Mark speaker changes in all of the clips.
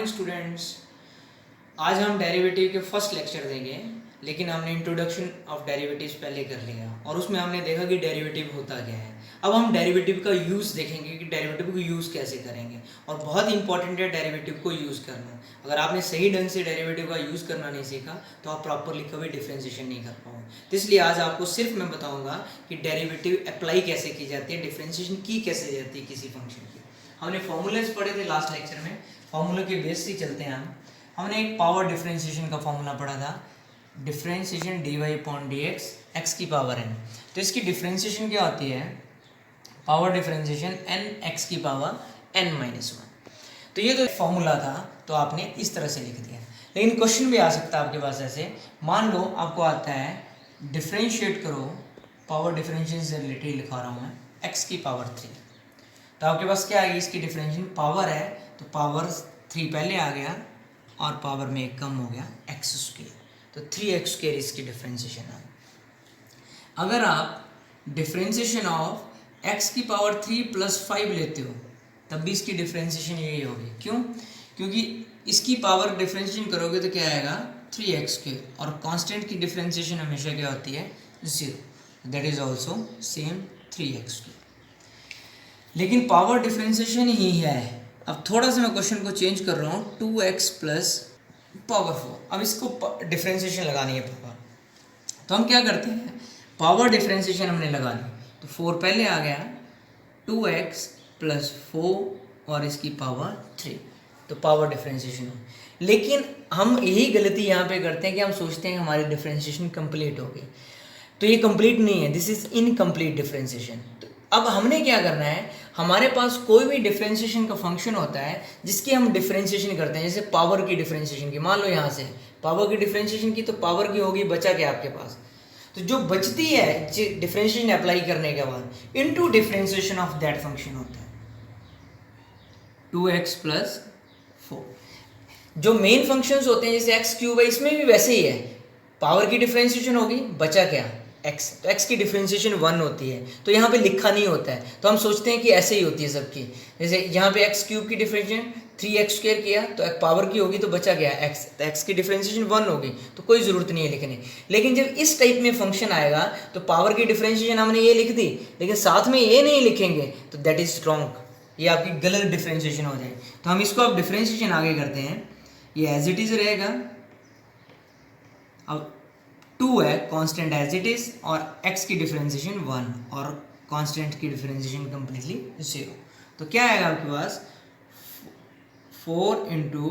Speaker 1: Morning students. आज हम derivative के फर्स्ट लेक्चर देंगे, लेकिन हमने इंट्रोडक्शन ऑफ डेरिवेटिव्स पहले कर लिया और उसमें हमने देखा कि डेरिवेटिव होता क्या है। अब हम डेरिवेटिव का यूज़ देखेंगे कि डेरिवेटिव को यूज़ कैसे करेंगे, और बहुत इंपॉर्टेंट है डेरिवेटिव को यूज़ करना। अगर आपने सही ढंग से डेरिवेटिव का यूज़ करना नहीं सीखा तो आप प्रॉपरली कभी डिफ्रेंशिएशन नहीं कर पाओगे। तो इसलिए आज आपको सिर्फ मैं बताऊंगा कि डेरिवेटिव अप्लाई कैसे की जाती है, डिफ्रेंशिएशन की कैसे जाती है किसी फंक्शन की। हमने फॉर्मूलेज पढ़े थे लास्ट लेक्चर में, फॉर्मूला के बेस से चलते हैं हमने एक पावर डिफरेंशिएशन का फॉर्मूला पढ़ा था, differentiation dy upon dx x की पावर n। तो इसकी डिफरेंशिएशन क्या होती है, पावर डिफरेंशिएशन n x की पावर n माइनस वन। तो ये तो फॉर्मूला था, तो आपने इस तरह से लिख दिया। लेकिन क्वेश्चन भी आ सकता है आपके पास ऐसे, मान लो आपको आता है डिफरेंशिएट करो, पावर डिफरेंशिएशन से रिलेटेड लिखा रहा हूँ मैं, x की पावर 3। तो आपके पास क्या आएगी, इसकी डिफरेंशिएशन पावर है तो पावर 3 पहले आ गया और पावर में एक कम हो गया एक्स स्क्वायर, तो 3x स्क्वायर इसकी डिफरेंशिएशन है। अगर आप डिफरेंशिएशन ऑफ x की पावर 3 प्लस 5 लेते हो तब भी इसकी डिफरेंशिएशन यही होगी। क्यों? क्योंकि इसकी पावर डिफरेंशिएशन करोगे तो क्या आएगा 3x स्क्वायर, और कांस्टेंट की डिफरेंशिएशन हमेशा क्या होती है 0, that is also same 3x square. लेकिन पावर डिफरेंशिएशन ही है। अब थोड़ा सा मैं क्वेश्चन को चेंज कर रहा हूँ, 2x प्लस पावर 4। अब इसको डिफरेंशिएशन लगानी है पावर, तो हम क्या करते हैं, पावर डिफरेंशिएशन हमने लगा ली तो 4 पहले आ गया, 2x प्लस 4 और इसकी पावर 3, तो पावर डिफरेंशिएशन हो। लेकिन हम यही गलती यहाँ पे करते हैं कि हम सोचते हैं हमारी डिफरेंशिएशन कंप्लीट हो गई, तो ये कंप्लीट नहीं है, दिस इज इनकम्प्लीट डिफरेंशिएशन। तो अब हमने क्या करना है, हमारे पास कोई भी डिफरेंशिएशन का फंक्शन होता है जिसकी हम डिफरेंशिएशन करते हैं, जैसे पावर की डिफरेंशिएशन की, मान लो यहाँ से पावर की डिफरेंशिएशन की, तो पावर की होगी बचा क्या आपके पास, तो जो बचती है डिफरेंशिएशन अप्लाई करने के बाद into differentiation of that function होता है 2x प्लस 4। जो मेन फंक्शंस होते हैं जैसे एक्स क्यूब है, इसमें भी वैसे ही है, पावर की डिफरेंशिएशन होगी बचा क्या x, तो x की डिफरेंशिएशन 1 होती है, तो यहाँ पे लिखा नहीं होता है, तो हम सोचते हैं कि ऐसे ही होती है सबकी। जैसे यहाँ पे x क्यूब की डिफरेंशिएशन 3x स्क्वायर किया तो पावर की होगी तो बचा गया x, तो x की डिफरेंशिएशन 1 होगी, तो कोई ज़रूरत नहीं है लिखने। लेकिन जब इस टाइप में फंक्शन आएगा तो पावर की डिफरेंशिएशन हमने ये लिख दी, लेकिन साथ में ये नहीं लिखेंगे तो दैट इज रॉन्ग, ये आपकी गलत डिफरेंशिएशन हो जाएगी। तो हम इसको अब डिफरेंशिएशन आगे करते हैं, ये एज इट इज़ रहेगा। अब 2 है कांस्टेंट एज इट इज, और x की डिफरेंशिएशन 1 और कांस्टेंट की डिफरेंशिएशन कंप्लीटली 0, तो क्या आएगा आपके पास 4 इंटू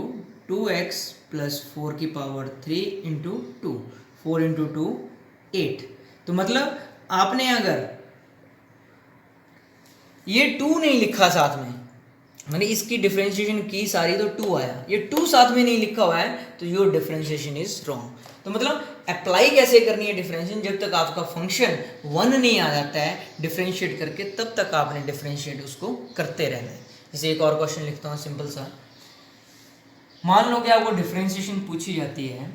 Speaker 1: 2x प्लस 4 की पावर 3 इंटू 2, 4 इंटू 2 8। तो मतलब आपने अगर ये 2 नहीं लिखा साथ में, मैंने इसकी डिफरेंशिएशन की सारी तो 2 आया, ये 2 साथ में नहीं लिखा हुआ है तो योर डिफरेंशिएशन इज रॉन्ग। तो मतलब अप्लाई कैसे करनी है डिफरेंशिएशन, जब तक आपका फंक्शन 1 नहीं आ जाता है डिफरेंशिएट करके, तब तक आपने डिफरेंशिएट उसको करते रहना है। जैसे एक और क्वेश्चन लिखता हूँ सिंपल सा, मान लो कि आपको डिफरेंशिएशन पूछी जाती है,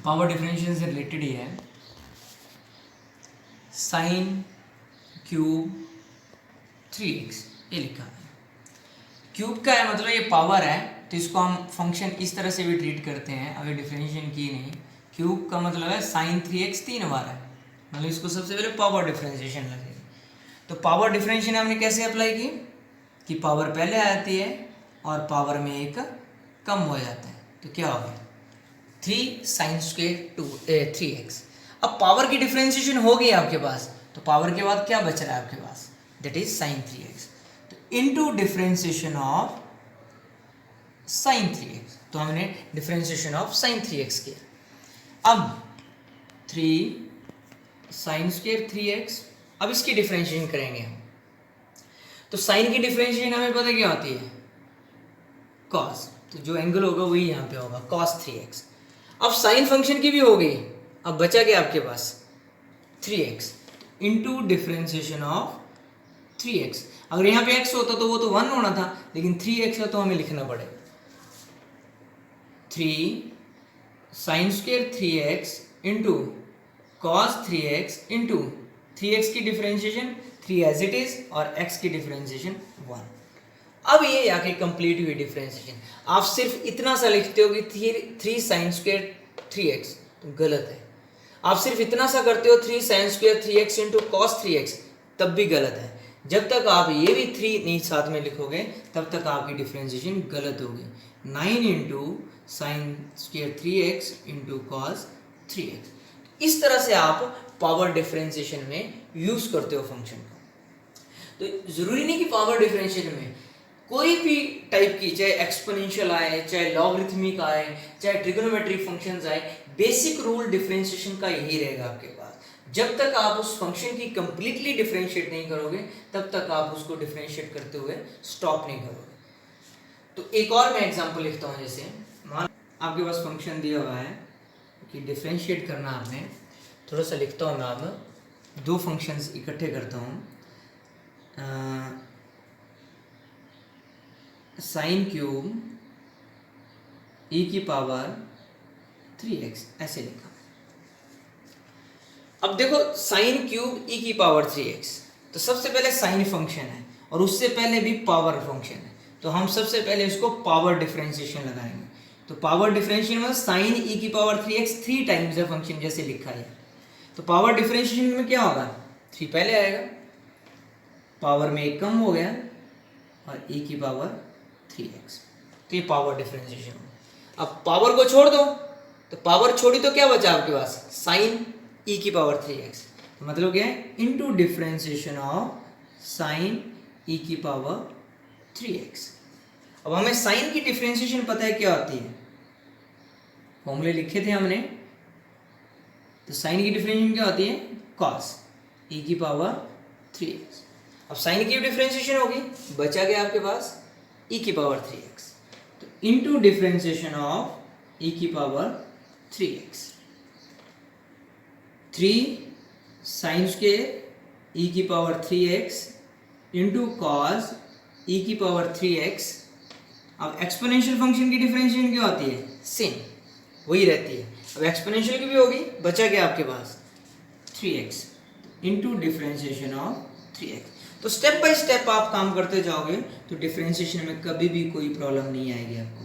Speaker 1: पावर डिफरेंशिएशन से रिलेटेड ही है, साइन क्यूब 3x, ये लिखा है। क्यूब का है मतलब ये पावर है, तो इसको हम फंक्शन इस तरह से भी ट्रीट करते हैं, अभी डिफरेंशिएशन की नहीं। क्यूब का मतलब है साइन 3x 3 बार है, मतलब इसको सबसे पहले पावर डिफरेंशिएशन लगेगी। तो पावर डिफरेंशिएशन हमने कैसे अप्लाई की कि पावर पहले आ जाती है और पावर में एक कम हो जाता है, तो क्या होगा 3 साइन स्क्वायर 3x। अब पावर की डिफरेंशिएशन हो गई आपके पास, तो पावर के बाद क्या बच रहा है आपके पास, दैट इज साइन 3x, तो into differentiation of sine 3x, तो हमने डिफरेंशिएशन ऑफ साइन 3x किया। अब 3 साइन स्क्वायर 3x, अब इसकी डिफरेंशिएशन करेंगे हम, तो साइन की डिफरेंशिएशन हमें पता क्या होती है cos, तो जो एंगल होगा वही यहाँ पे होगा cos 3x। अब साइन फंक्शन की भी हो गई, अब बचा क्या आपके पास 3x into differentiation of 3x। अगर यहाँ पे x होता तो वो तो 1 होना था, लेकिन 3x है तो हमें लिखना पड़ेगा 3 sine square 3x into cos 3x into 3x की डिफरेंशिएशन 3 एज इट इज और x की डिफरेंशिएशन 1। अब ये आके कंप्लीट हुई डिफरेंशिएशन। आप सिर्फ इतना सा लिखते हो कि 3 sin स्क्वायर 3x, तो गलत है। आप सिर्फ इतना सा करते हो 3 sin square 3x into cos 3x, तब भी गलत है। जब तक आप ये भी 3 नहीं साथ में लिखोगे तब तक आपकी डिफरेंशिएशन गलत होगी। 9 into sine square 3x into cos 3x। इस तरह से आप पावर डिफरेंशिएशन में यूज करते हो फंक्शन को। तो जरूरी नहीं कि पावर डिफरेंशिएशन में कोई भी टाइप की, चाहे एक्सपोनेंशियल आए, चाहे लॉगरिथमिक आए, चाहे ट्रिग्नोमेट्रिक फंक्शंस आए, बेसिक रूल डिफरेंशिएशन का यही रहेगा आपके पास। जब तक आप उस फंक्शन की कंप्लीटली डिफरेंशिएट नहीं करोगे तब तक आप उसको डिफरेंशिएट करते हुए स्टॉप नहीं करोगे। तो एक और मैं एग्जांपल लिखता हूँ। जैसे मान आपके पास फंक्शन दिया हुआ है कि डिफरेंशिएट करना आपने, थोड़ा सा लिखता हूँ मैं। अब दो फंक्शंस इकट्ठे करता हूँ। साइन क्यूब e की पावर 3x, ऐसे लिखा। अब देखो साइन क्यूब e की पावर 3x, तो सबसे पहले साइन फंक्शन है और उससे पहले भी पावर फंक्शन है, तो हम सबसे पहले इसको पावर डिफरेंशिएशन लगाएंगे। तो पावर डिफरेंशिएशन में साइन e की पावर 3x 3 टाइम्स है फंक्शन, जैसे लिखा है। तो पावर डिफरेंशिएशन में क्या होगा, 3 पहले आएगा, पावर में 1 कम हो गया और e की पावर 3x। तो ये पावर डिफरेंशिएशन हो। अब पावर को छोड़ दो, तो पावर छोड़ी तो क्या बचा आपके पास, साइन e की पावर 3x। तो मतलब क्या है, into differentiation of sine e की पावर 3x। अब हमें साइन की डिफरेंशिएशन पता है क्या होती है, फॉर्मूले लिखे थे हमने। तो साइन की डिफरेंशिएशन क्या होती है, cos e की पावर 3x। अब साइन की डिफरेंशिएशन होगी, बचा गया आपके पास e की पावर 3x। तो इनटू डिफरेंशिएशन ऑफ e की power 3x, 3 sine square e की power 3x into cos e की पावर 3x। अब एक्सपोनेंशियल फंक्शन की डिफरेंशिएशन क्या होती है, सेम वही रहती है। अब एक्सपोनेंशियल की भी होगी, बचा क्या आपके पास 3x into differentiation of 3x। तो स्टेप बाय स्टेप आप काम करते जाओगे तो डिफरेंशिएशन में कभी भी कोई प्रॉब्लम नहीं आएगी आपको,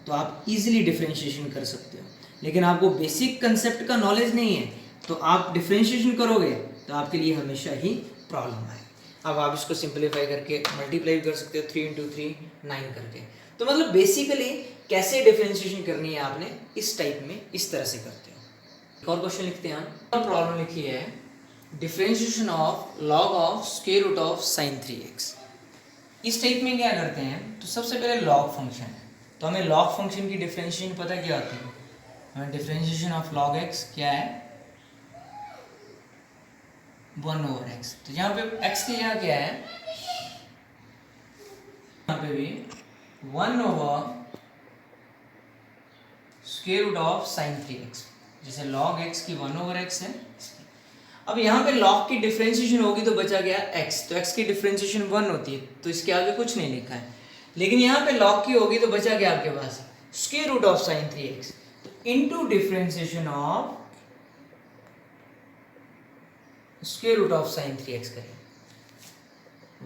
Speaker 1: तो आप इजीली डिफरेंशिएशन कर सकते हो। लेकिन आपको बेसिक कंसेप्ट का नॉलेज नहीं है तो आप डिफरेंशिएशन करोगे तो आपके लिए हमेशा ही प्रॉब्लम आएगी। अब आप इसको सिंप्लीफाई करके मल्टीप्लाई कर सकते हो, 3 इंटू 3 9 करके। तो मतलब बेसिकली कैसे डिफरेंशिएशन करनी है आपने इस टाइप में, इस तरह से करते हो। एक और क्वेश्चन लिखते हैं हम। प्रॉब्लम लिखी है differentiation of log of square root of sine 3x। इस टाइप में क्या करते हैं, तो सबसे पहले लॉग फंक्शन है, तो हमें लॉग फंक्शन की डिफरेंशिएशन पता क्या होती है, हमें डिफरेंशिएशन ऑफ लॉग x क्या है, 1/x। तो यहाँ पे x की जगह क्या है, यहाँ पे भी 1/स्क्वायर रूट ऑफ साइन 3x। जैसे लॉग x की 1/x है। अब यहाँ पे लॉग की डिफरेंशिएशन होगी तो बचा गया x, तो x की डिफरेंशिएशन 1 होती है, तो इसके आगे कुछ नहीं लिखा है। लेकिन यहाँ पे लॉग की होगी तो बचा गया आपके पास square root of sine 3x। तो into differentiation of square root of sine 3x करें,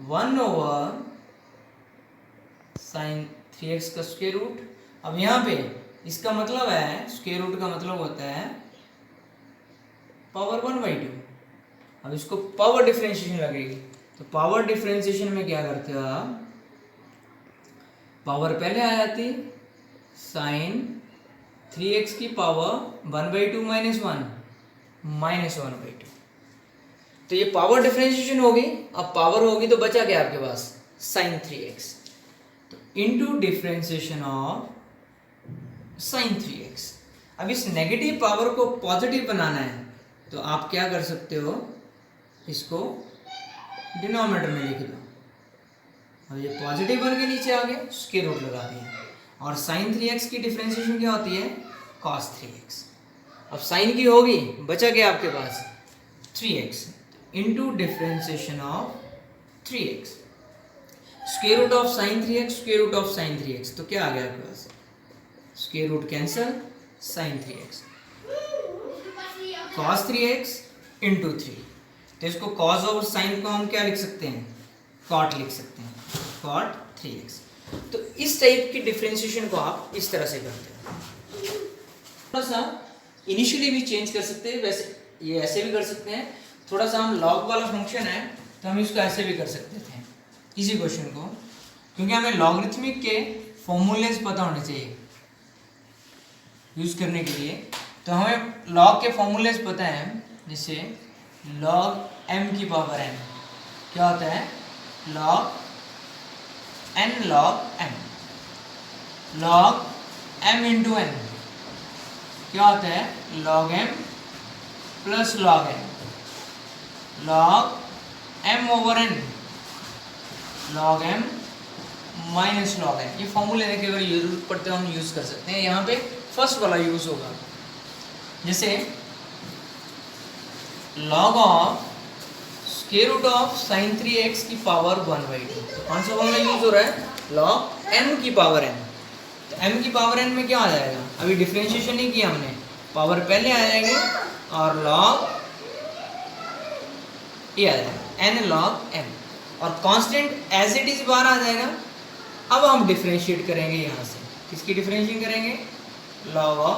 Speaker 1: 1/sin 3x का स्क्वायर रूट। अब यहाँ पे इसका मतलब है, स्क्वायर रूट का मतलब होता है पावर 1/2। अब इसको पावर डिफरेंशिएशन लगेगी, तो पावर डिफरेंशिएशन में क्या करते हो आप, पावर पहले आ जाती साइन 3x की पावर 1/2 माइनस 1 माइनस 1/2। तो ये पावर डिफरेंशिएशन होगी। अब पावर होगी तो बचा क्या आपके पास साइन 3x। तो into differentiation of sine 3x। अब इस नेगेटिव पावर को पॉजिटिव बनाना है तो आप क्या कर सकते हो, इसको डिनोमिनेटर में लिख दो। अब ये पॉजिटिव बन के नीचे आ गए, स्क्वायर रूट लगा दिया। और साइन 3x की डिफरेंशिएशन क्या होती है, cos 3x। अब साइन की होगी, बचा क्या आपके पास 3x into differentiation of 3x, square root of sine 3x, square root of sine 3x। तो क्या आ गया आपके पास, square root cancel, sine 3x cos 3x into 3। तो इसको cos और साइन को हम क्या लिख सकते हैं, cot लिख सकते हैं। Cot 3x। तो इस टाइप की डिफरेंशिएशन को आप इस तरह से करते हो। थोड़ा सा इनिशियली भी चेंज कर सकते हैं, वैसे ये ऐसे भी कर सकते हैं। थोड़ा सा हम लॉग वाला फंक्शन है तो हम इसको ऐसे भी कर सकते थे इसी क्वेश्चन को, क्योंकि हमें लॉगरिथमिक के फॉर्मूलेज पता होने चाहिए यूज करने के लिए। तो हमें लॉग के फॉर्मूलेज पता है, जैसे log m की पावर n क्या होता है, log n log m, log m into n क्या होता है, log m plus log n, log m over n log m minus log n। ये फॉर्मूले देखिए अगर जरूरत पड़ते हम यूज कर सकते हैं। यहाँ पे फर्स्ट वाला यूज होगा, जैसे log of square root of sine 3x की पावर 1/2। कौन सा फॉर्मूला यूज हो रहा है, log m की पावर n। तो m की पावर n में क्या आ जाएगा, अभी डिफरेंशिएशन नहीं किया हमने, पावर पहले आ जाएंगे और log ये आ जाएगा n log m, और कांस्टेंट एज इट इज बाहर आ जाएगा। अब हम डिफरेंशिएट करेंगे यहाँ से, किसकी डिफरेंशिएट करेंगे, log of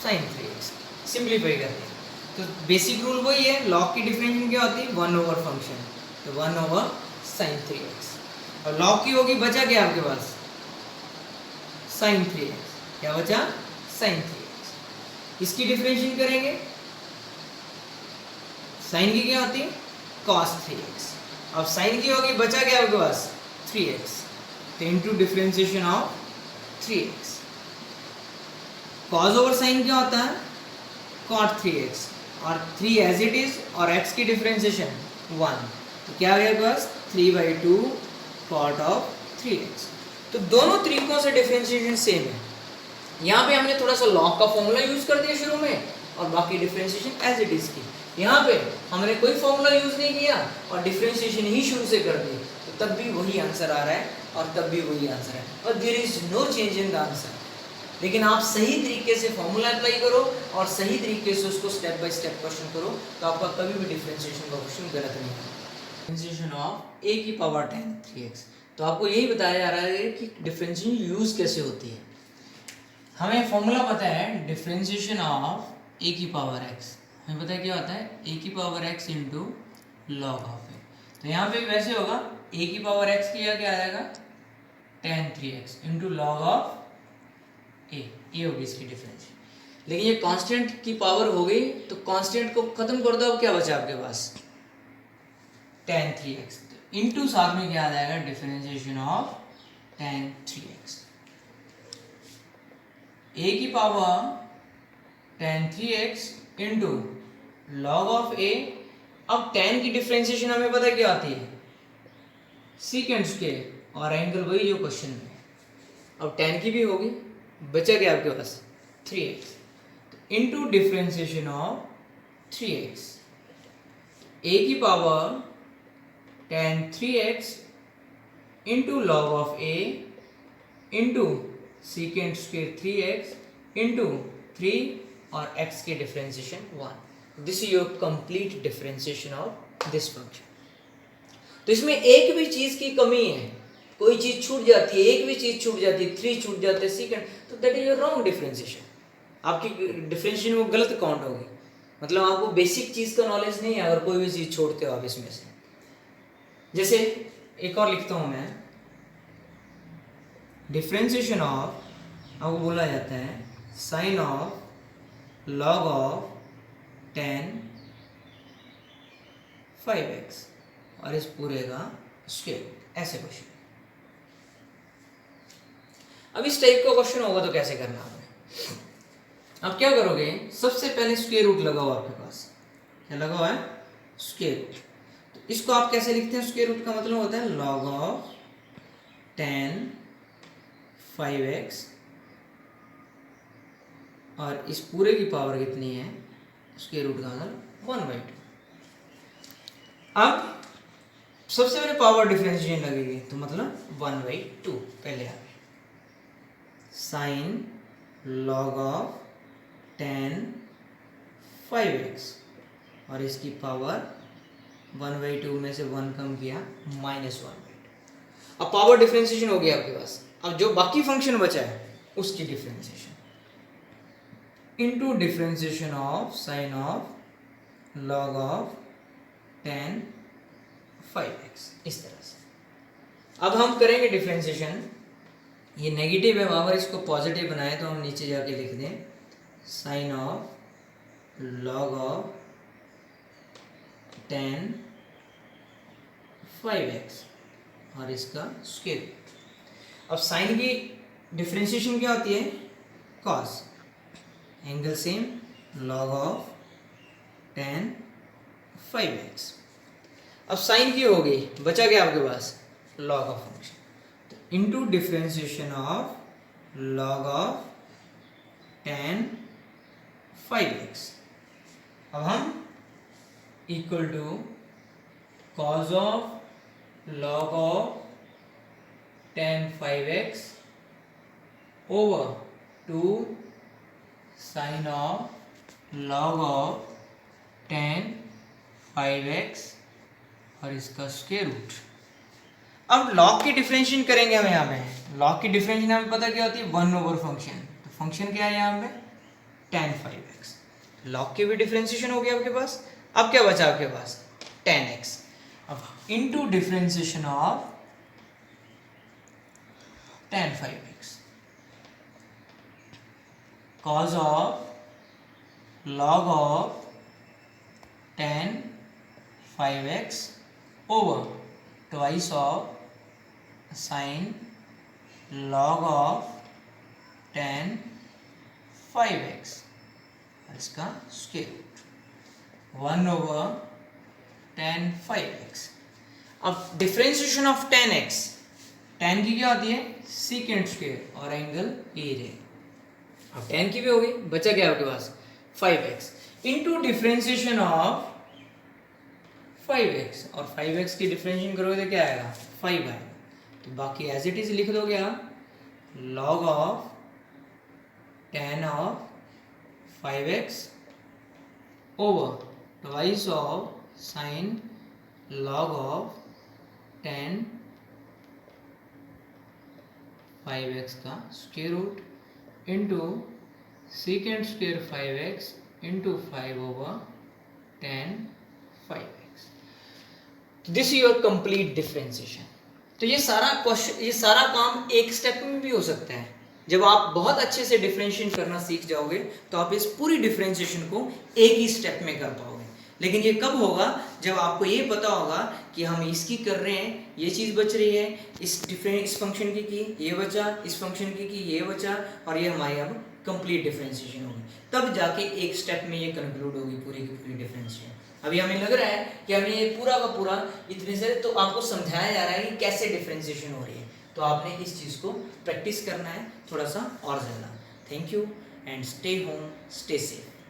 Speaker 1: sine 3x, simplify करके। तो बेसिक रूल वही है, log की डिफरेंशिएशन क्या होती है, 1 ओवर फंक्शन, तो 1 ओवर साइन 3x, और log की होगी बचा क्या आपके पास, साइन 3x, क्या बचा साइन 3x। इसकी डिफरेंशिएशन करेंगे, साइन की क्या होती है cos 3x, अब साइन की होगी बचा क्या आपके पास 3x, तो into differentiation of 3x। cos over sine क्या होता है cot 3x, और 3 एज इट इज, और x की डिफरेंशिएशन 1, तो क्या आ गया बस 3/2 cot ऑफ 3x। तो दोनों तरीकों से डिफरेंशिएशन सेम है। यहाँ पे हमने थोड़ा सा log का फॉर्मूला यूज कर दिया शुरू में, और बाकी डिफरेंशिएशन एज इट इज की। यहाँ पे हमने कोई फॉर्मूला यूज नहीं किया और डिफरेंशिएशन ही शुरू से कर दी, तो तब भी वही आंसर आ रहा है और तब भी वही आंसर है, और there is no change in the answer. लेकिन आप सही तरीके से फॉर्मूला अप्लाई करो और सही तरीके से उसको स्टेप बाय स्टेप क्वेश्चन करो, तो आपका कभी भी डिफरेंशिएशन का क्वेश्चन गलत नहीं होगा। डिफरेंशिएशन ऑफ a की पावर 10 3x, तो आपको यही बताया जा रहा है कि डिफरेंशिएशन यूज कैसे होती है। हमें फॉर्मूला पता है डिफरेंशिएशन ऑफ a की पावर x, हमें पता है क्या होता है a की power x into log of a। तो यहाँ पे वैसे होगा a की पावर x की क्या आ जाएगा tan 3x into log of a, ये होगी इसकी डिफरेंस। लेकिन ये कांस्टेंट की पावर हो गई, तो कांस्टेंट को खत्म कर दो, अब क्या बचा आपके पास tan 3x, तो इंटू साथ में क्या आ जाएगा differentiation of tan 3x। a की power tan 3x into log of a। अब tan की डिफरेंशिएशन हमें पता क्या आती है सीकेंट स्क्वायर, और एंगल वही जो क्वेश्चन में। अब tan की भी होगी, बचा क्या आपके पास 3x, तो into differentiation of 3x, a की power tan 3x into log of a into secant square 3x into 3 और x के differentiation 1। This is your complete differentiation of this function. तो इसमें एक भी चीज की कमी है, कोई चीज छूट जाती है, एक भी चीज छूट जाती है, 3 छूट जाते हैं सीकेंट, तो that is your wrong differentiation. आपकी डिफरेंशिएशन वो गलत काउंट होगी, मतलब आपको बेसिक चीज का नॉलेज नहीं है अगर कोई भी चीज छोड़ते हो आप इसमें से। जैसे एक और लिखता हूं मैं, डिफरेंशिएशन ऑफ, आपको बोला जाता है sine of log of tan 5x, और इस पूरे का स्क्वायर, ऐसे क्वेश्चन। अब इस टाइप का क्वेश्चन होगा तो कैसे करना आपने, आप क्या करोगे, सबसे पहले स्क्वायर रूट लगाओ, आपके पास क्या लगा हुआ है स्क्वायर रूट। तो इसको आप कैसे लिखते हैं, स्क्वायर रूट का मतलब होता है log ऑफ tan 5x, और इस पूरे की पावर कितनी है स्क्वायर रूट का मतलब 1/2। अब सबसे पहले पावर डिफरेंशिएशन लगेगी, तो मतलब 1/2 पहले आ गए, sign log of tan 5x, और इसकी पावर 1/2 में से 1 कम किया -1/2। अब पावर डिफरेंशिएशन हो गया आपके पास। अब जो बाकी फंक्शन बचा है उसकी differentiation into differentiation of sine of log of tan 5x, इस तरह से। अब हम करेंगे डिफरेंशिएशन, ये नेगेटिव है, वहाँ पर इसको पॉजिटिव बनाए तो हम नीचे जाके लिख दें sine of log of tan 5x और इसका स्क्वायर। अब साइन की डिफरेंशिएशन क्या होती है, cos, angle same, log of tan 5x। अब साइन की हो गई, बचा क्या आपके पास, लॉग ऑफ फंक्शन, तो into differentiation of log of tan 5x। अब हम equal to cos of log of tan 5x over two sine of log of tan 5x और इसका स्क्वायर रूट। अब लॉग की डिफरेंशिएशन करेंगे हम यहाँ पे। लॉग की डिफरेंशिएशन हमें पता क्या होती है, 1 ओवर फंक्शन। तो फंक्शन क्या है यहाँ पे, tan 5x। लॉग की भी डिफरेंशिएशन हो गया आपके पास। अब क्या बचा आपके पास, tan x। अब into differentiation of tan 5x cos of log of tan 5x over twice of sin log of tan 5x और इसका square root 1 over tan 5x। अब differentiation of tan x, tan की क्या होती है, secant square और angle A रे। अब tan की भी हो गई, बचा क्या आपके पास 5x into differentiation of 5x और 5x की डिफरेंशिएशन करोगे तो क्या आएगा 5 आएगा। तो बाकी एज इट इज लिख दोगे आप log of tan of 5x over twice of sine log of tan 5x का square root into secant square 5x into 5 over tan 5x। This your complete differentiation. तो ये सारा क्वेश्चन, ये सारा काम एक स्टेप में भी हो सकता है। जब आप बहुत अच्छे से डिफरेंशिएशन करना सीख जाओगे तो आप इस पूरी डिफरेंशिएशन को एक ही स्टेप में कर पाओगे। लेकिन ये कब होगा, जब आपको ये पता होगा कि हम इसकी कर रहे हैं, ये चीज़ बच रही है, इस फंक्शन की ये बचा, इस फंक्शन की ये बचा, और ये हमारी अब कंप्लीट डिफरेंशिएशन होगी। तब जाके एक स्टेप में ये कंक्लूड होगी पूरी की पूरी डिफरेंशिएशन। अभी हमें लग रहा है कि हमने ये पूरा का पूरा इतने से तो आपको समझाया जा रहा है कि कैसे डिफरेंशिएशन हो रही है। तो आपने इस चीज़ को प्रैक्टिस करना है थोड़ा सा और ज़्यादा। Thank you and stay home, stay safe.